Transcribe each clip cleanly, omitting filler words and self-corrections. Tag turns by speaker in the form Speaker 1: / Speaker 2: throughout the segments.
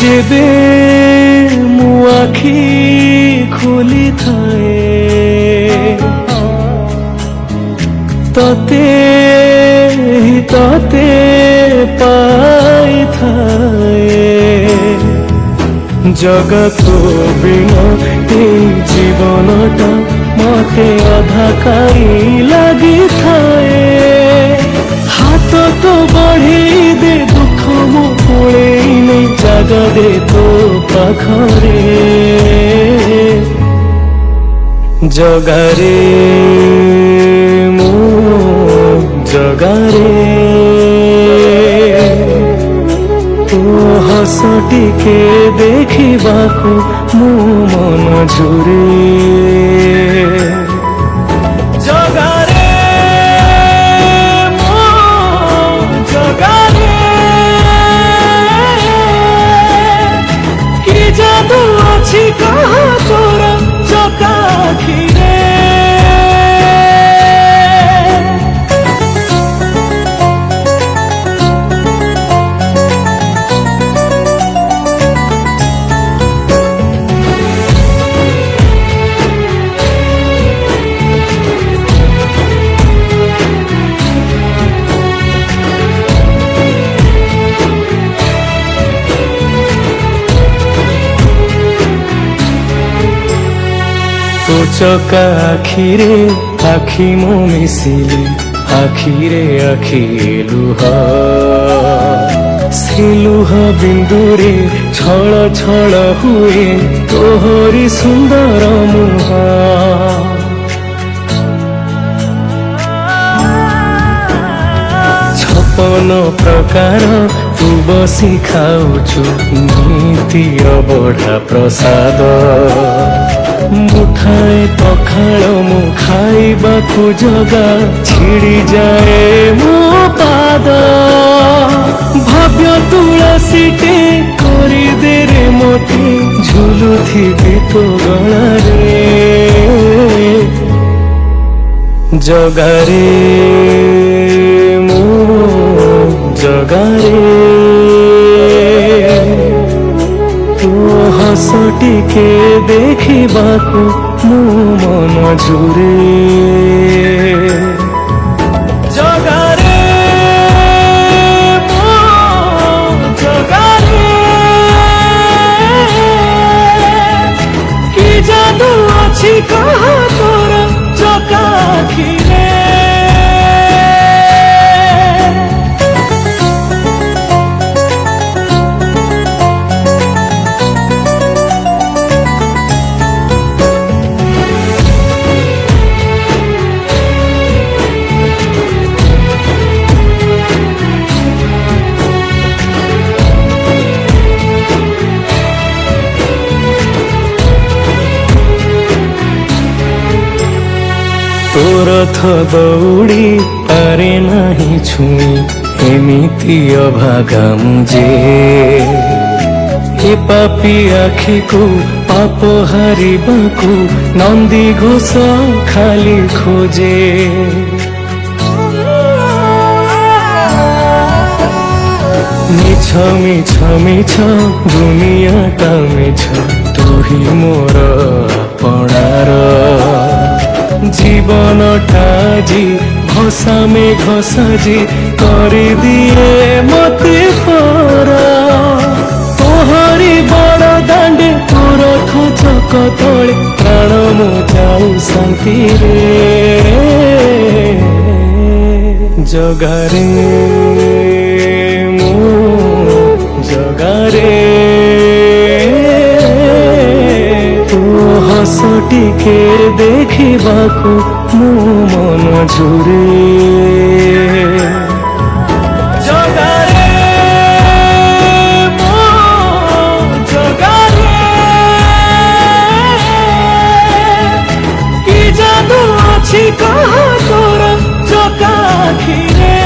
Speaker 1: जेबे मु आखि खोली थाए तते तते पाई थाए जगत बिना जीवनटा मते अधा काई लगी थाए हाथ तो बढ़े दे दुख मो पड़े नहीं जगा दे तो पाखरे जगारे मो जगारे तो हस टिके देखिबाकू मो मन झुरे जगारे मो जगारे कि जादू अछि कहा तोरा चकाखिरे तो चका आखिरे आखि मो मिसिले आखिरे आखि लुह से लुह बिंदुरे छल छल हुए तोहरी सुंदर मुह छपन प्रकार तू बसी खाऊछु नीतिर बढ़ा प्रसाद मुठाए पखाल मु खाइबाकू जगा छिड़ी जाए मो पाद भव्य तुलसीटे करी दे रे मोती झुलुथिबी तो गलारे जगारे मो जगारे हस टिके देखिबाकू मो मन झुरे जगारे मो जगारे कि जादू अछि कहा तोरा चकाखिरे रथ दौड़ी पारे नहीं छुई एमिति अभागा मुझे ए पापी आखि को पाप हारिबाकू नंदी घोष खाली खोजे मिछ मिछ मिछ दुनियाटा मिछ तू ही मोर अपनार जीवन टाजी घसा में घसाजी कर दिए मते परा तोहरी बड़ दांडे तोर खोचक तले प्राण मो जाऊ शांति रे जगारे मो जगारे हस टिके देखिबाकू मो मन झुरे जगारे मो जगारे कि जादू अछि कहा तोरा चकाखिरे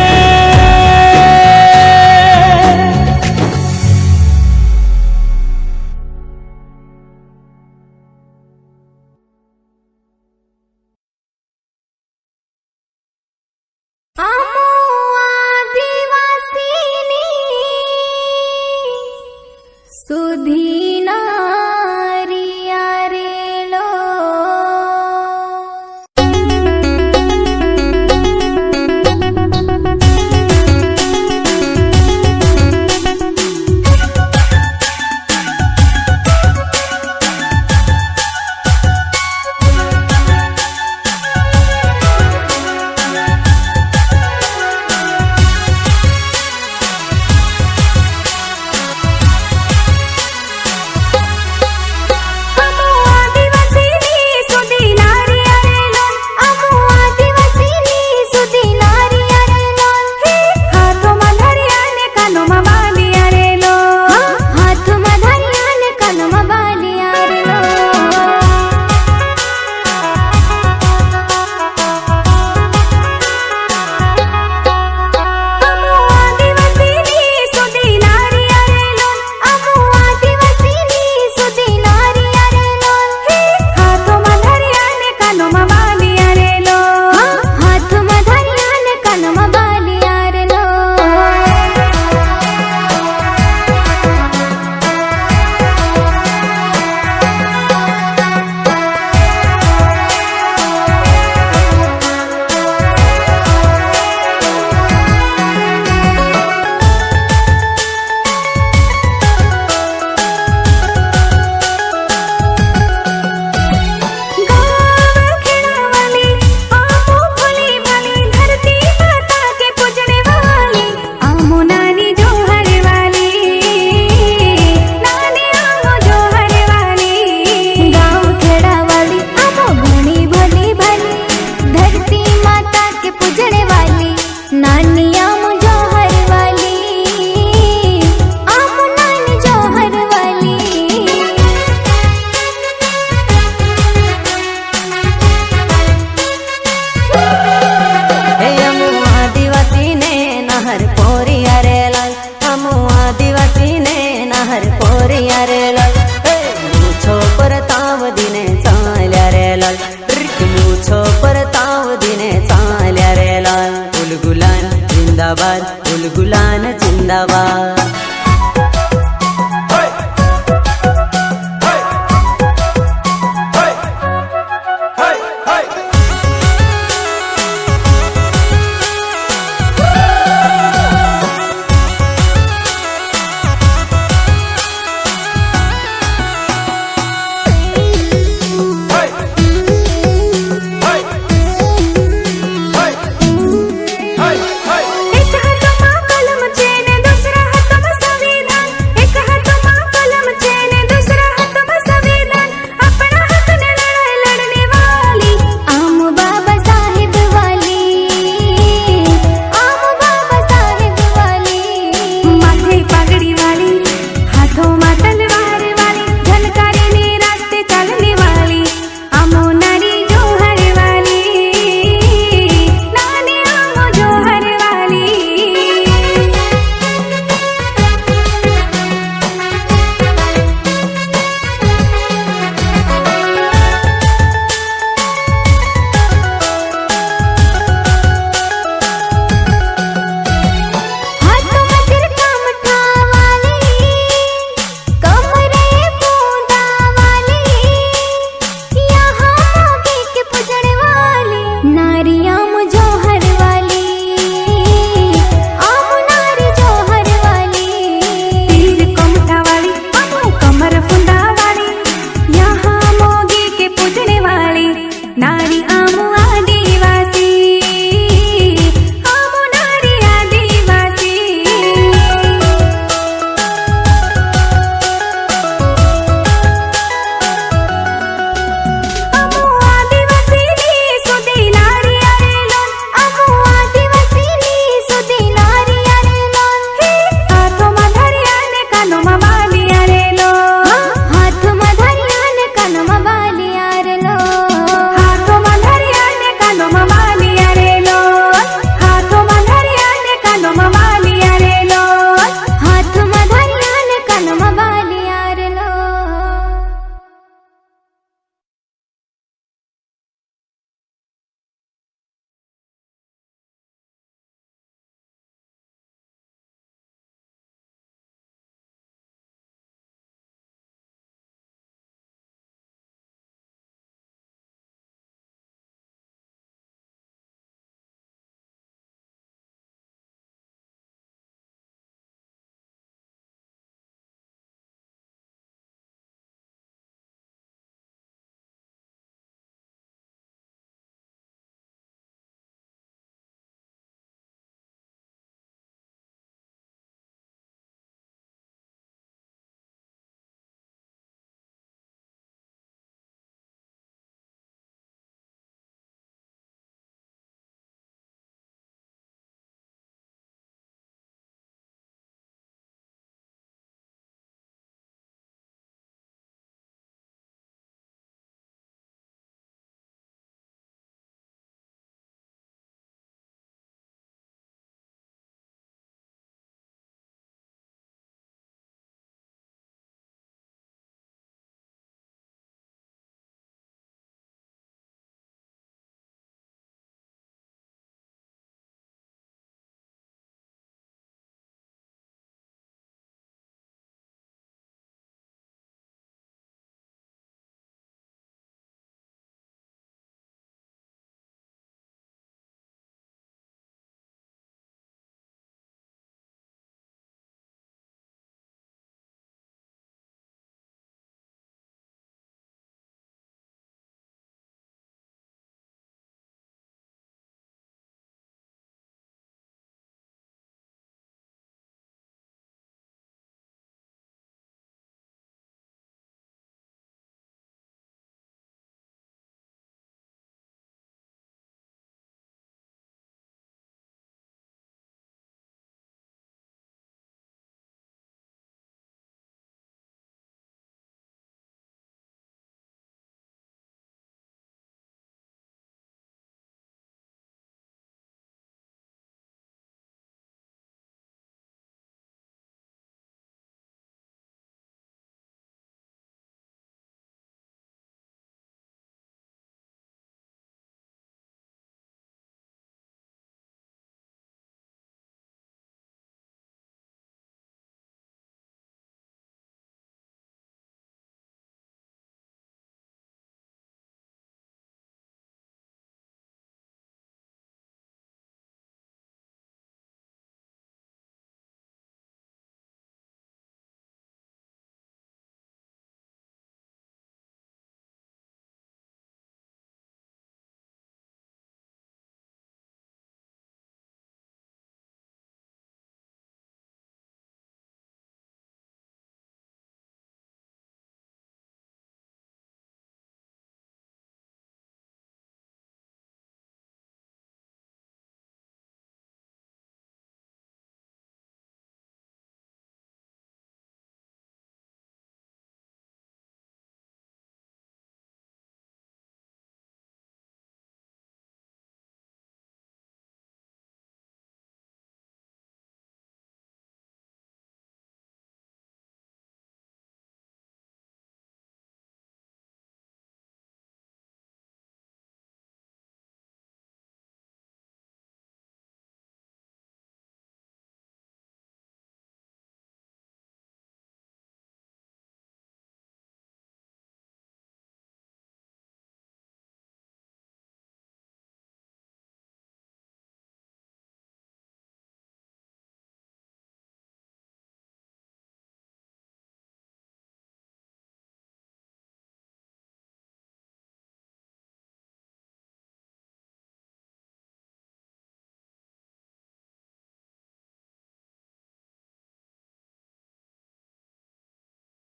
Speaker 2: पोरिया रे लाल हमू आदिवासी ने नाहर पोरिया रे लाल मुछो परताव दिने चाल्या रे लाल मुछो परताव दिने चाल्या रे लाल उलगुलान जिंदाबाद उलगुलान जिंदाबाद।
Speaker 3: Mama,